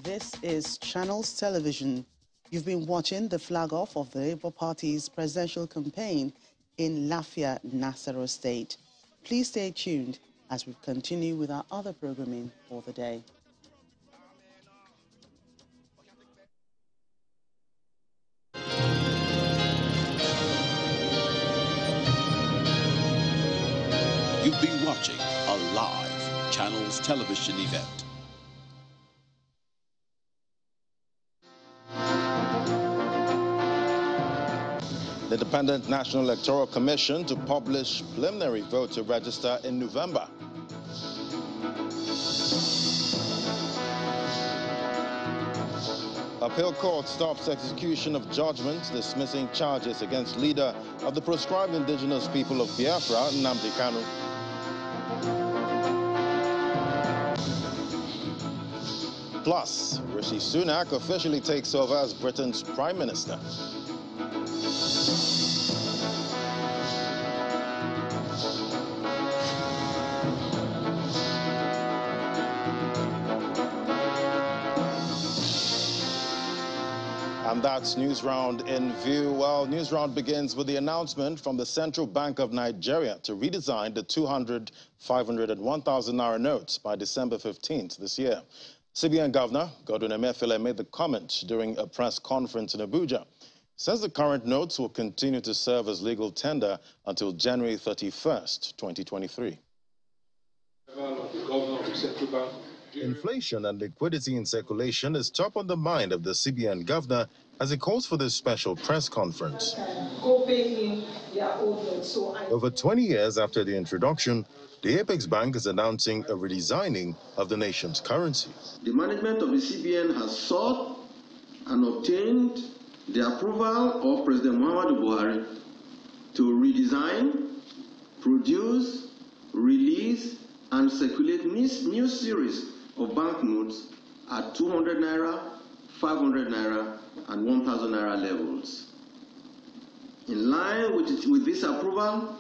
This is Channels Television. You've been watching the flag-off of the Labour Party's presidential campaign in Lafia, Nasarawa State. Please stay tuned as we continue with our other programming for the day. You've been watching a live Channels Television event. The Independent National Electoral Commission to publish preliminary voter register in November. Appeal Court stops execution of judgment dismissing charges against leader of the proscribed indigenous people of Biafra, Kanu. Plus, Rishi Sunak officially takes over as Britain's Prime Minister. And that's News Round in view. Well, News Round begins with the announcement from the Central Bank of Nigeria to redesign the 200, 500 and 1,000 naira notes by December 15th this year. CBN Governor Godwin Emefiele made the comment during a press conference in Abuja. Says the current notes will continue to serve as legal tender until January 31st, 2023. Inflation and liquidity in circulation is top on the mind of the CBN governor as he calls for this special press conference. Over 20 years after the introduction, the Apex Bank is announcing a redesigning of the nation's currency. The management of the CBN has sought and obtained the approval of President Muhammadu Buhari to redesign, produce, release, and circulate new series of banknotes at 200 naira, 500 naira, and 1,000 naira levels. In line with this approval,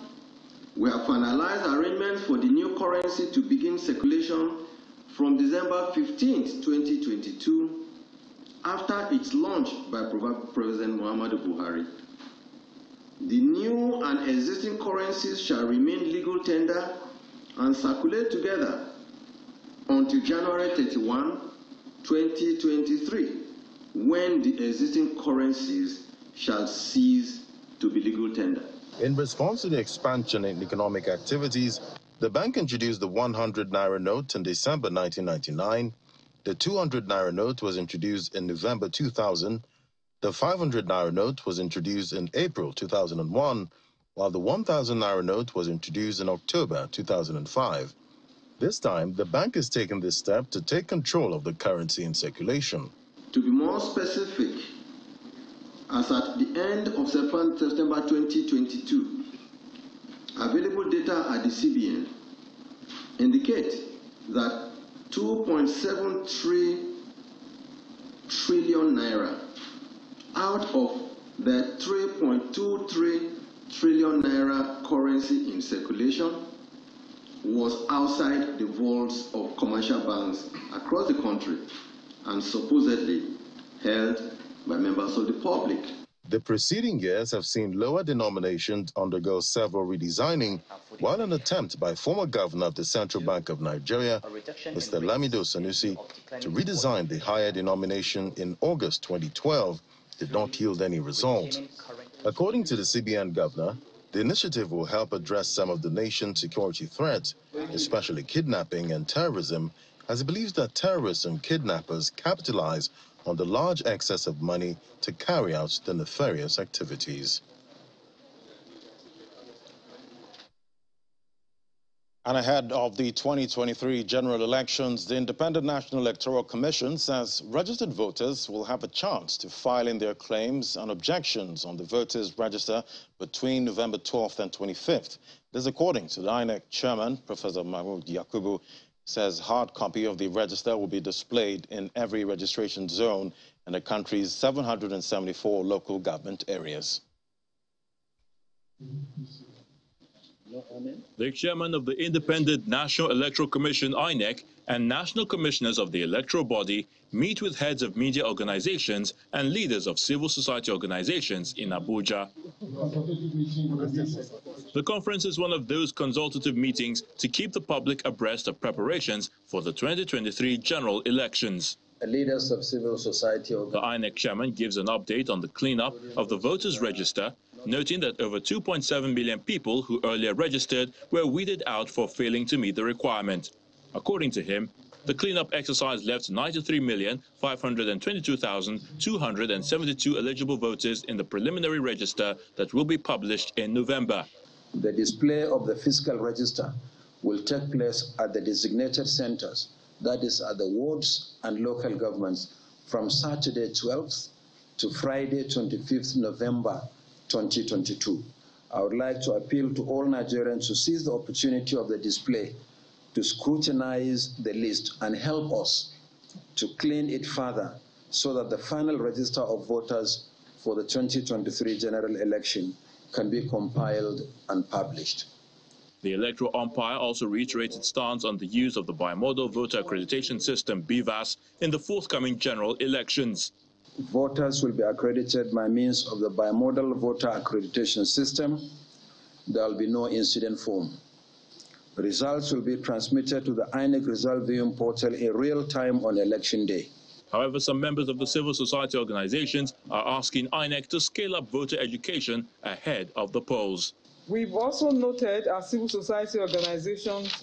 we have finalized arrangements for the new currency to begin circulation from December 15, 2022, after its launch by President Muhammadu Buhari. The new and existing currencies shall remain legal tender and circulate together until January 31, 2023, when the existing currencies shall cease to be legal tender. In response to the expansion in economic activities, the bank introduced the 100 naira note in December 1999, the 200 naira note was introduced in November 2000, the 500 naira note was introduced in April 2001, while the 1,000 naira note was introduced in October 2005. This time, the bank is taking this step to take control of the currency in circulation. To be more specific, as at the end of September 2022, available data at the CBN indicate that 2.73 trillion naira out of the 3.23 trillion naira currency in circulation was outside the vaults of commercial banks across the country and supposedly held by members of the public. The preceding years have seen lower denominations undergo several redesigning, while an attempt by former governor of the Central Bank of Nigeria, Mr. Lamido Sanusi, to redesign the higher denomination in August 2012 did not yield any result. According to the CBN governor, the initiative will help address some of the nation's security threats, especially kidnapping and terrorism, as he believes that terrorists and kidnappers capitalize on the large excess of money to carry out the nefarious activities. And ahead of the 2023 general elections, the Independent National Electoral Commission says registered voters will have a chance to file in their claims and objections on the voters' register between November 12th and 25th. This, according to the INEC chairman, Professor Mahmoud Yakubu, says hard copy of the register will be displayed in every registration zone in the country's 774 local government areas. The chairman of the Independent National Electoral Commission, INEC, and national commissioners of the electoral body meet with heads of media organizations and leaders of civil society organizations in Abuja. The conference is one of those consultative meetings to keep the public abreast of preparations for the 2023 general elections. Leaders of civil society. The INEC chairman gives an update on the cleanup of the voters' register, noting that over 2.7 million people who earlier registered were weeded out for failing to meet the requirement. According to him, the cleanup exercise left 93,522,272 eligible voters in the preliminary register that will be published in November. The display of the fiscal register will take place at the designated centers, that is at the wards and local governments, from Saturday 12th to Friday 25th November 2022. I would like to appeal to all Nigerians to seize the opportunity of the display to scrutinize the list and help us to clean it further so that the final register of voters for the 2023 general election can be compiled and published. The electoral umpire also reiterated stance on the use of the bimodal voter accreditation system, BVAS, in the forthcoming general elections. Voters will be accredited by means of the bimodal voter accreditation system. There will be no incident form. Results will be transmitted to the INEC result viewing portal in real time on election day. However, some members of the civil society organizations are asking INEC to scale up voter education ahead of the polls. We've also noted as civil society organizations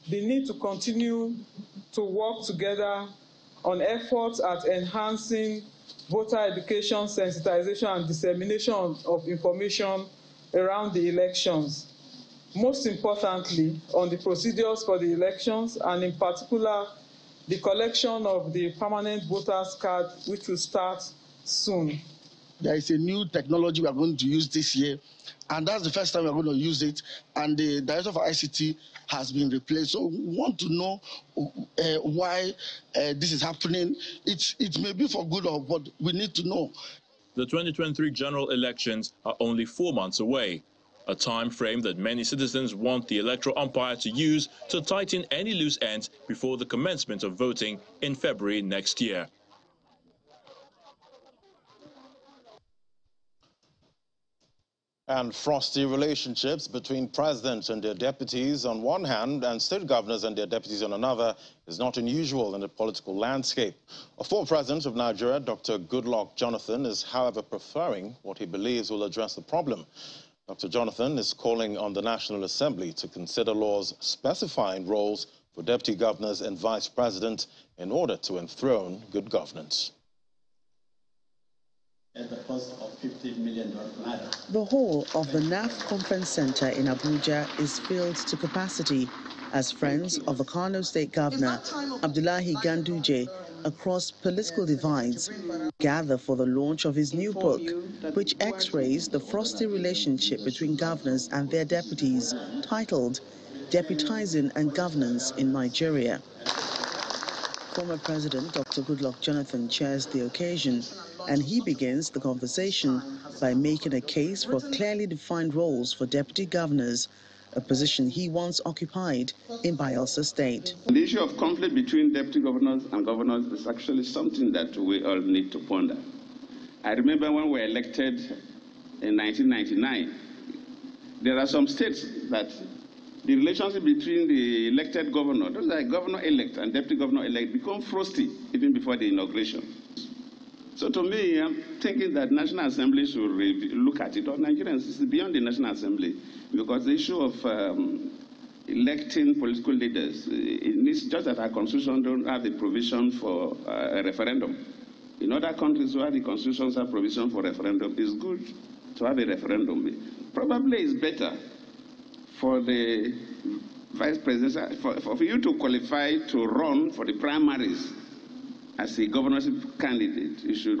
the need to continue to work together on efforts at enhancing voter education, sensitization, and dissemination of information around the elections. Most importantly, on the procedures for the elections, and in particular, the collection of the permanent voters card, which will start soon. There is a new technology we are going to use this year, and that's the first time we are going to use it, and the director of ICT has been replaced. So we want to know why this is happening. It may be for good, but we need to know. The 2023 general elections are only 4 months away, a time frame that many citizens want the electoral umpire to use to tighten any loose ends before the commencement of voting in February next year. And frosty relationships between presidents and their deputies on one hand and state governors and their deputies on another is not unusual in the political landscape. A former president of Nigeria, Dr. Goodluck Jonathan, is however preferring what he believes will address the problem. Dr. Jonathan is calling on the National Assembly to consider laws specifying roles for deputy governors and vice president in order to enthrone good governance. At the cost of $50 million. The hall of the NAF Conference Center in Abuja is filled to capacity as friends of the Kanu State Governor, Abdullahi Ganduje, across political divides, gather for the launch of his new book, which x-rays the frosty relationship between governors and their deputies, titled Deputizing and Governance in Nigeria. Former President Dr. Goodluck Jonathan chairs the occasion, and he begins the conversation by making a case for clearly defined roles for deputy governors, a position he once occupied in Bayelsa State. The issue of conflict between deputy governors and governors is actually something that we all need to ponder. I remember when we were elected in 1999, there are some states that the relationship between the elected governor, those are governor-elect and deputy governor-elect, become frosty even before the inauguration. So to me, I'm thinking that National Assembly should look at it, or Nigerians, it's beyond the National Assembly, because the issue of electing political leaders, it's just that our constitution don't have the provision for a referendum. In other countries where the constitutions have provision for referendum, it's good to have a referendum. Probably it's better for the vice president, for you to qualify to run for the primaries as a governorship candidate, you should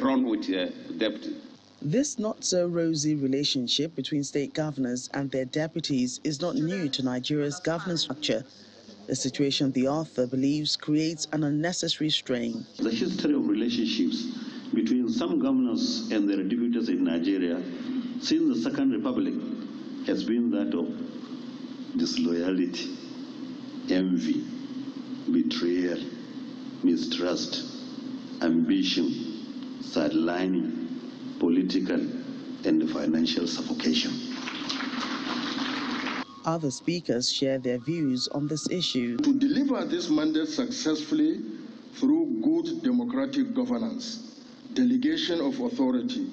run with your deputy. This not-so-rosy relationship between state governors and their deputies is not new to Nigeria's governance structure, a situation the author believes creates an unnecessary strain. The history of relationships between some governors and their deputies in Nigeria since the Second Republic has been that of disloyalty, envy, betrayal, mistrust, ambition, sidelining, political and financial suffocation. Other speakers share their views on this issue. To deliver this mandate successfully through good democratic governance, delegation of authority,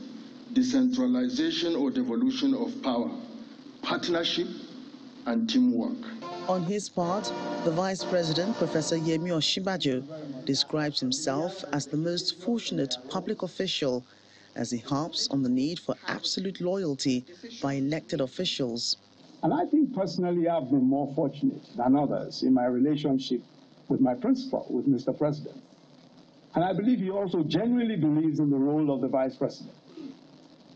decentralization or devolution of power, partnership, and teamwork. On his part, the Vice President, Professor Yemi Osinbajo, describes himself as the most fortunate public official as he harps on the need for absolute loyalty by elected officials. And I think personally I've been more fortunate than others in my relationship with my principal, with Mr. President. And I believe he also genuinely believes in the role of the Vice President.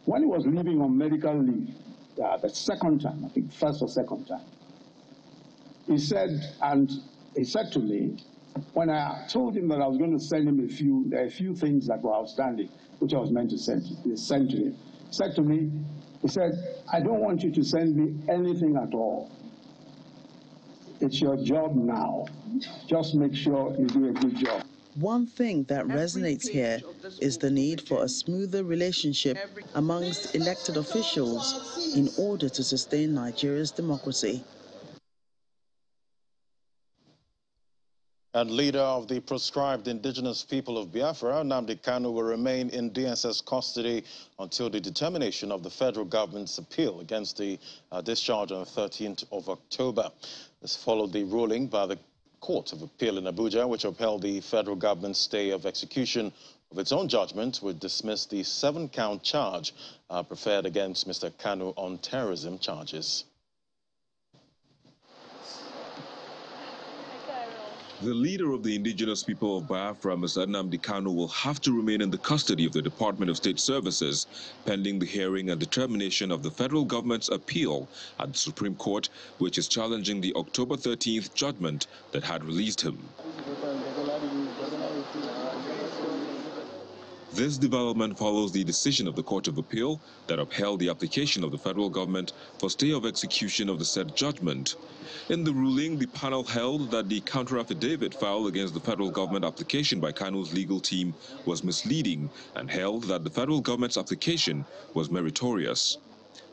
When he was leaving on medical leave, the second time, I think first or second time, he said to me, when I told him that I was going to send him a few things that were outstanding, which I was meant to send to him, he said to me, he said, I don't want you to send me anything at all. It's your job now. Just make sure you do a good job. One thing that resonates here is the need for a smoother relationship amongst elected officials in order to sustain Nigeria's democracy. And leader of the proscribed indigenous people of Biafra, Nnamdi Kanu, will remain in DSS custody until the determination of the federal government's appeal against the discharge on the 13th of October. This followed the ruling by the Court of Appeal in Abuja, which upheld the federal government's stay of execution of its own judgment, which dismissed the 7-count charge preferred against Mr. Kanu on terrorism charges. The leader of the indigenous people of Biafra, Mr. Nnamdi Kanu, will have to remain in the custody of the Department of State Services, pending the hearing and determination of the federal government's appeal at the Supreme Court, which is challenging the October 13th judgment that had released him. This development follows the decision of the Court of Appeal that upheld the application of the federal government for stay of execution of the said judgment. In the ruling, the panel held that the counter-affidavit filed against the federal government application by Kanu's legal team was misleading and held that the federal government's application was meritorious.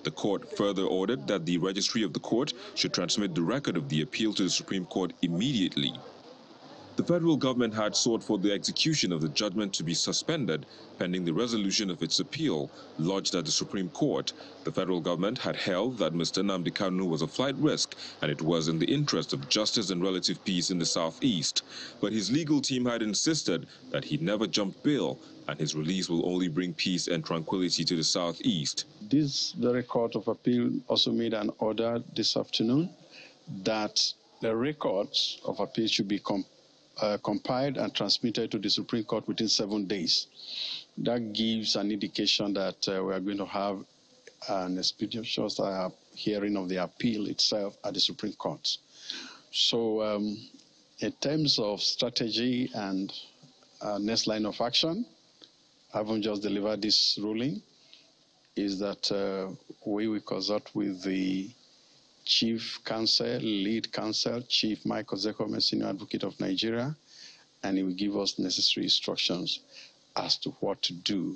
The court further ordered that the registry of the court should transmit the record of the appeal to the Supreme Court immediately. The federal government had sought for the execution of the judgment to be suspended pending the resolution of its appeal lodged at the Supreme Court. The federal government had held that Mr. Nnamdi Kanu was a flight risk and it was in the interest of justice and relative peace in the southeast. But his legal team had insisted that he never jumped bail and his release will only bring peace and tranquility to the southeast. This very Court of Appeal also made an order this afternoon that the records of appeal should be compiled and transmitted to the Supreme Court within 7 days. That gives an indication that we are going to have an expeditious hearing of the appeal itself at the Supreme Court. So in terms of strategy and next line of action, having just delivered this ruling, is that we will consult with the Chief Counsel, Lead Counsel, Chief Michael Zekome, Senior Advocate of Nigeria, and he will give us necessary instructions as to what to do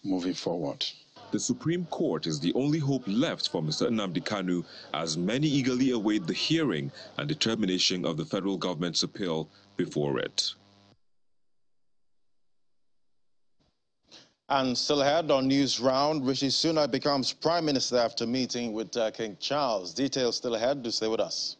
moving forward. The Supreme Court is the only hope left for Mr. Nnamdi Kanu, as many eagerly await the hearing and determination of the federal government's appeal before it. And still ahead on News Round, Rishi Sunak becomes Prime Minister after meeting with King Charles. Details still ahead. Do stay with us.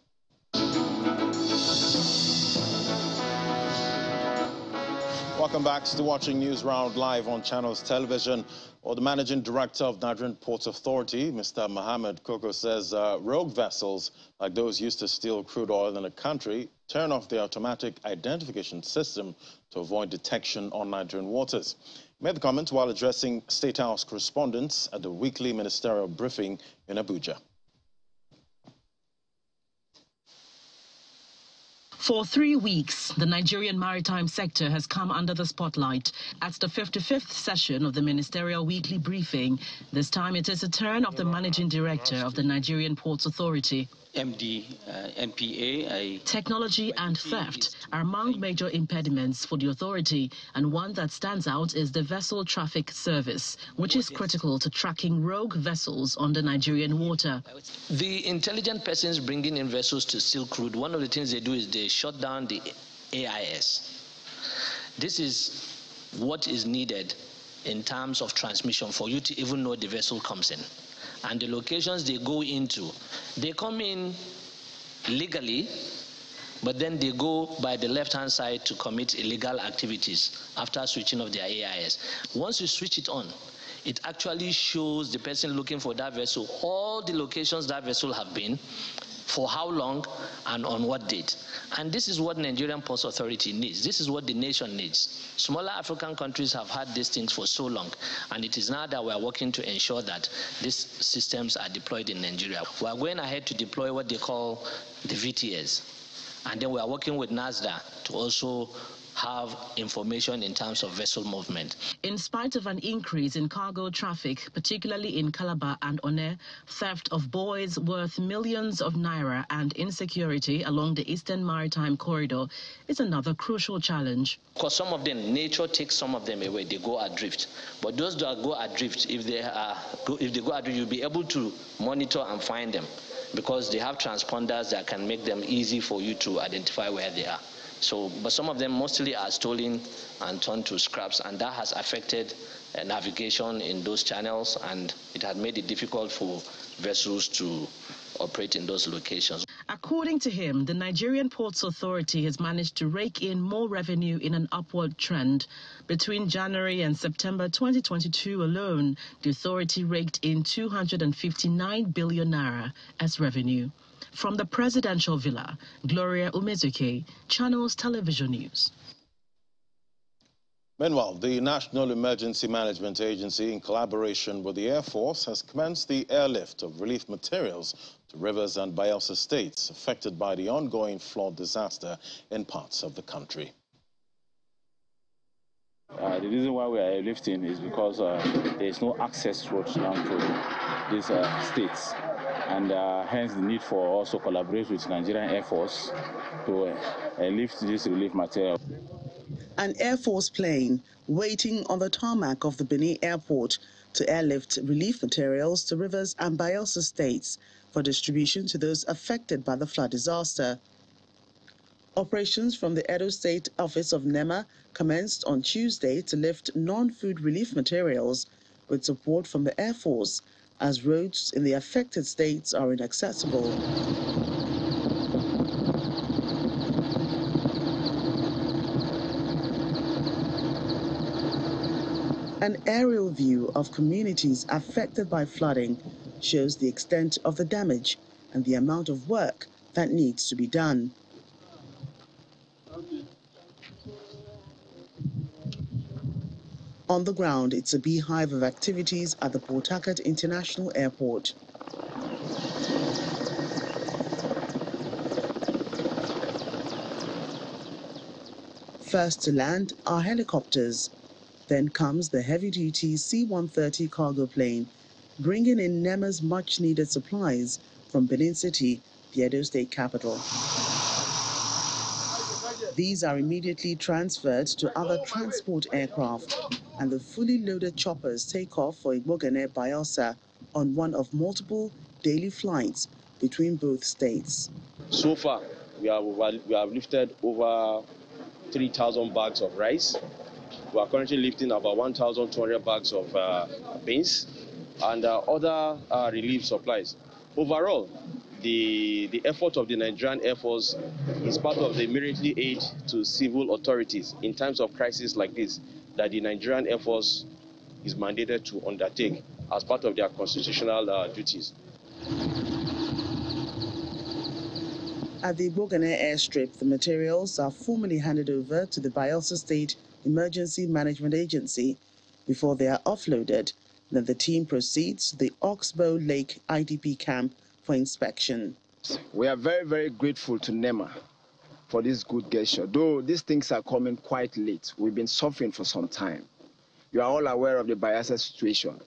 Welcome back to watching News Round live on Channels Television. Well, the Managing Director of Nigerian Ports Authority, Mr. Mohammed Koko, says rogue vessels like those used to steal crude oil in the country turn off the automatic identification system to avoid detection on Nigerian waters. He made the comment while addressing State House correspondents at the weekly ministerial briefing in Abuja. For 3 weeks, the Nigerian maritime sector has come under the spotlight at the 55th session of the Ministerial Weekly Briefing. This time it is the turn of the Managing Director of the Nigerian Ports Authority. MD, NPA. Technology and theft are among major impediments for the authority, and one that stands out is the Vessel Traffic Service, which is critical to tracking rogue vessels on the Nigerian water. The intelligent persons bringing in vessels to steal crude, one of the things they do is they shut down the AIS. This is what is needed in terms of transmission for you to even know the vessel comes in. And the locations they go into, they come in legally, but then they go by the left-hand side to commit illegal activities after switching off their AIS. Once you switch it on, it actually shows the person looking for that vessel all the locations that vessel have been, for how long, and on what date. And this is what Nigerian Ports Authority needs. This is what the nation needs. Smaller African countries have had these things for so long, and it is now that we are working to ensure that these systems are deployed in Nigeria. We are going ahead to deploy what they call the VTS, and then we are working with NASDA to also have information in terms of vessel movement. In spite of an increase in cargo traffic, particularly in Calabar and Onne, theft of buoys worth millions of naira and insecurity along the Eastern Maritime Corridor is another crucial challenge. Because some of them, nature takes some of them away, they go adrift. But those that go adrift, if they go adrift, you'll be able to monitor and find them, because they have transponders that can make them easy for you to identify where they are. So, but some of them mostly are stolen and turned to scraps, and that has affected navigation in those channels, and it had made it difficult for vessels to operate in those locations. According to him, the Nigerian Ports Authority has managed to rake in more revenue in an upward trend. Between January and September 2022 alone, the authority raked in 259 billion naira as revenue. From the presidential villa, Gloria Umezuke, Channels Television News. Meanwhile, the National Emergency Management Agency, in collaboration with the Air Force, has commenced the airlift of relief materials to Rivers and Bayelsa states affected by the ongoing flood disaster in parts of the country. The reason why we are airlifting is because there is no access roads now to these states. And hence the need for also collaborate with Nigerian Air Force to lift this relief material. An Air Force plane waiting on the tarmac of the Benin airport to airlift relief materials to Rivers and Bayelsa states for distribution to those affected by the flood disaster. Operations from the Edo State Office of NEMA commenced on Tuesday to lift non-food relief materials with support from the Air Force, as roads in the affected states are inaccessible. An aerial view of communities affected by flooding shows the extent of the damage and the amount of work that needs to be done. On the ground, it's a beehive of activities at the Port Harcourt International Airport. First to land are helicopters. Then comes the heavy-duty C-130 cargo plane, bringing in NEMA's much-needed supplies from Benin City, the Edo State capital. These are immediately transferred to other transport aircraft, and the fully loaded choppers take off for Igbogene Bayelsa on one of multiple daily flights between both states. So far, we have lifted over 3,000 bags of rice. We are currently lifting about 1,200 bags of beans and other relief supplies. Overall, the effort of the Nigerian Air Force is part of the immediate aid to civil authorities in times of crisis like this that the Nigerian Air Force is mandated to undertake as part of their constitutional duties. At the Igbogene airstrip, the materials are formally handed over to the Bayelsa State Emergency Management Agency before they are offloaded. Then the team proceeds to the Oxbow Lake IDP camp for inspection. We are very, very grateful to NEMA for this good gesture, though these things are coming quite late. We've been suffering for some time. You are all aware of the Bayelsa situation.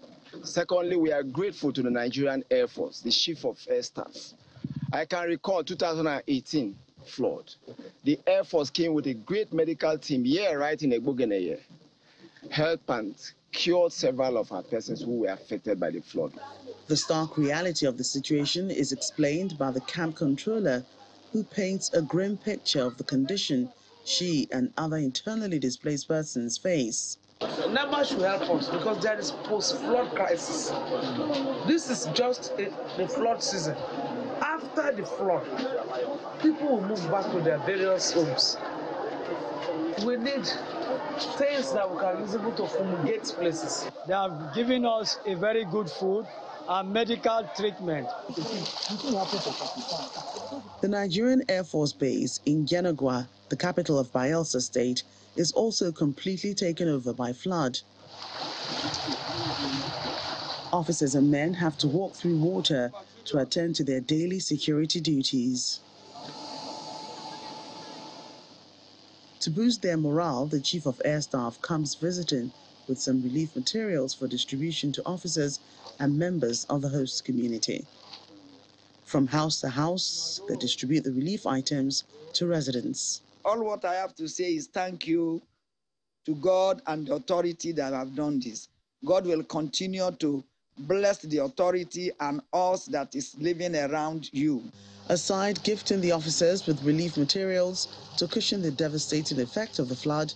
Secondly, we are grateful to the Nigerian Air Force, the Chief of Air Staff. I can recall 2018 flood. The Air Force came with a great medical team here right in Egbogeneye, helped and cured several of our persons who were affected by the flood. The stark reality of the situation is explained by the camp controller, who paints a grim picture of the condition she and other internally displaced persons face. NAMA should help us because there is post-flood crisis. This is just the flood season. After the flood, people will move back to their various homes. We need things that we can use to fumigate places. They have given us a very good food and medical treatment. The Nigerian Air Force Base in Yenagua, the capital of Bayelsa State, is also completely taken over by flood. Officers and men have to walk through water to attend to their daily security duties. To boost their morale, the Chief of Air Staff comes visiting with some relief materials for distribution to officers and members of the host community. From house to house, they distribute the relief items to residents. All what I have to say is thank you to God and the authority that have done this. God will continue to bless the authority and us that is living around you. Aside gifting the officers with relief materials to cushion the devastating effect of the flood,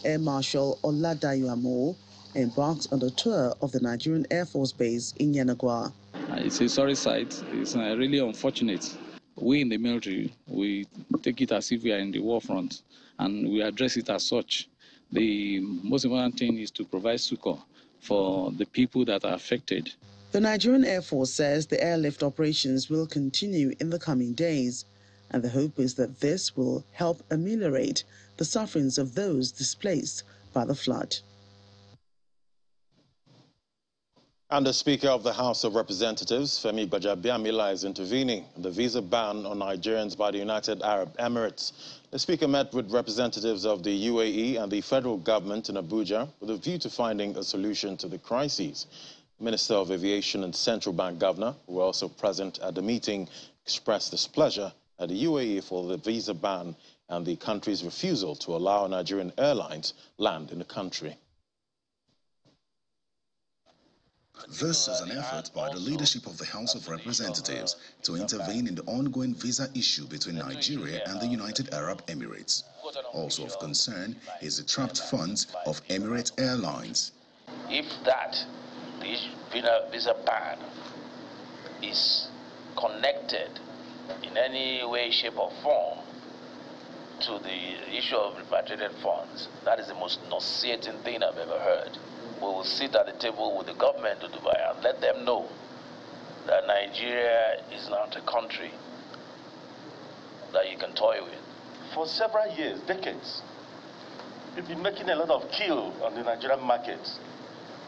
Air Marshal Oladayo Amo embarks on a tour of the Nigerian Air Force Base in Yenagua. It's a sorry sight. It's really unfortunate. We in the military, we take it as if we are in the war front, and we address it as such. The most important thing is to provide succor for the people that are affected. The Nigerian Air Force says the airlift operations will continue in the coming days, and the hope is that this will help ameliorate the sufferings of those displaced by the flood. And the Speaker of the House of Representatives, Femi Gbajabiamila, is intervening in the visa ban on Nigerians by the United Arab Emirates. The Speaker met with representatives of the UAE and the federal government in Abuja with a view to finding a solution to the crises. Minister of Aviation and Central Bank Governor, who were also present at the meeting, expressed displeasure at the UAE for the visa ban and the country's refusal to allow Nigerian airlines land in the country. This is an effort by the leadership of the House of Representatives to intervene in the ongoing visa issue between Nigeria and the United Arab Emirates. Also of concern is the trapped funds of Emirates Airlines. If the visa ban is connected in any way, shape or form to the issue of repatriated funds, that is the most nauseating thing I've ever heard. We will sit at the table with the government of Dubai and let them know that Nigeria is not a country that you can toy with. For several years, decades, we've been making a lot of kill on the Nigerian markets.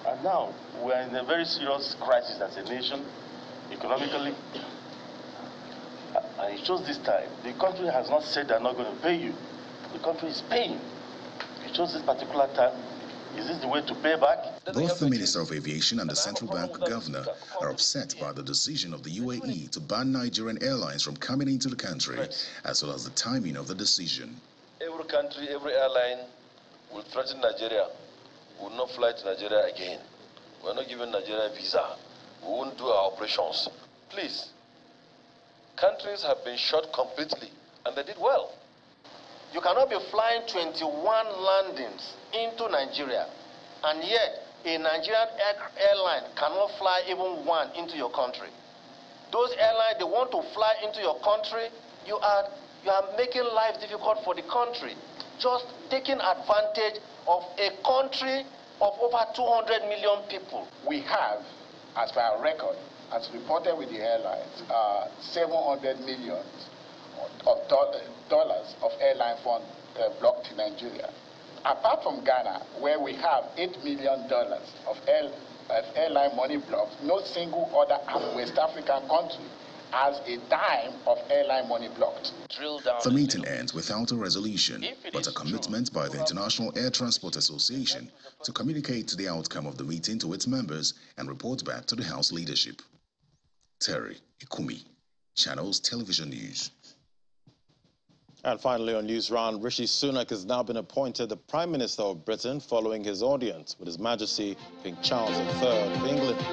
And now we're in a very serious crisis as a nation, economically. And it shows this time, the country has not said they're not going to pay you. The country is paying. It shows this particular time. Is this the way to pay back? Both the Minister of Aviation and the Central Bank Governor are upset by the decision of the UAE to ban Nigerian airlines from coming into the country, as well as the timing of the decision. Every country, every airline will threaten Nigeria. We will not fly to Nigeria again. We're not giving Nigeria a visa. We won't do our operations. Please. Countries have been shut completely, and they did well. You cannot be flying 21 landings into Nigeria, and yet a Nigerian airline cannot fly even one into your country. Those airlines, they want to fly into your country. You are making life difficult for the country, just taking advantage of a country of over 200 million people. We have, as per our record, as reported with the airlines, 700 million of dollars of airline fund blocked in Nigeria. Apart from Ghana, where we have $8 million of airline money blocked, no single other West African country has a dime of airline money blocked. The meeting ends without a resolution, but a commitment by the International Air Transport Association to communicate the outcome of the meeting to its members and report back to the House leadership. Terry Ikumi, Channels Television News. And finally on News Round, Rishi Sunak has now been appointed the Prime Minister of Britain following his audience with His Majesty King Charles III of England.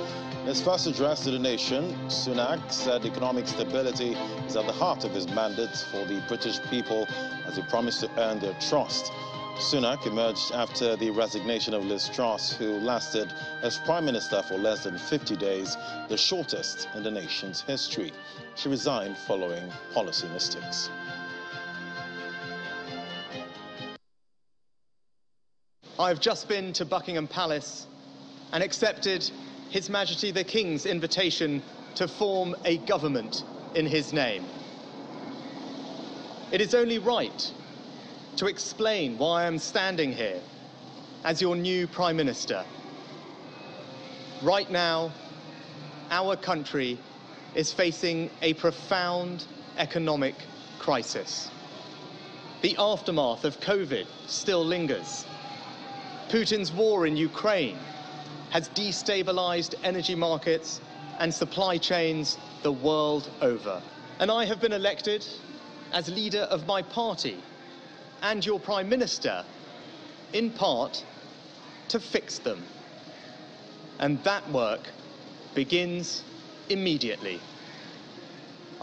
In his first address to the nation, Sunak said economic stability is at the heart of his mandate for the British people as he promised to earn their trust. Sunak emerged after the resignation of Liz Truss, who lasted as Prime Minister for less than 50 days, the shortest in the nation's history. She resigned following policy mistakes. I've just been to Buckingham Palace and accepted His Majesty the King's invitation to form a government in his name. It is only right to explain why I am standing here as your new Prime Minister. Right now, our country is facing a profound economic crisis. The aftermath of COVID still lingers. Putin's war in Ukraine has destabilized energy markets and supply chains the world over. And I have been elected as leader of my party and your Prime Minister, in part, to fix them. And that work begins immediately.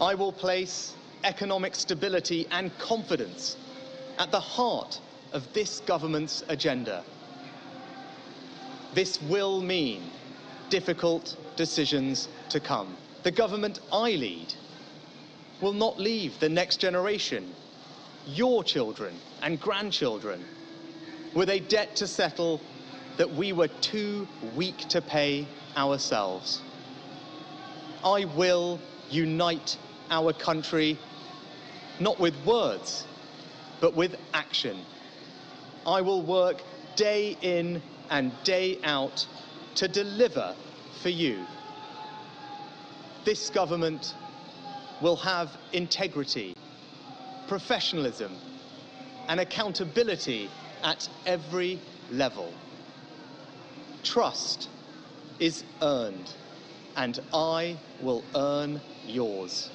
I will place economic stability and confidence at the heart of this government's agenda. This will mean difficult decisions to come. The government I lead will not leave the next generation, your children and grandchildren, with a debt to settle that we were too weak to pay ourselves. I will unite our country, not with words, but with action. I will work day in and day out to deliver for you. This government will have integrity, professionalism, and accountability at every level. Trust is earned, and I will earn yours.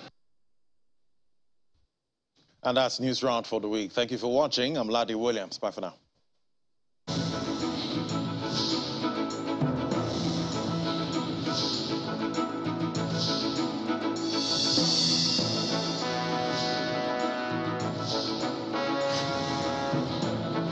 And that's News Round for the week. Thank you for watching. I'm Ladi Williams. Bye for now.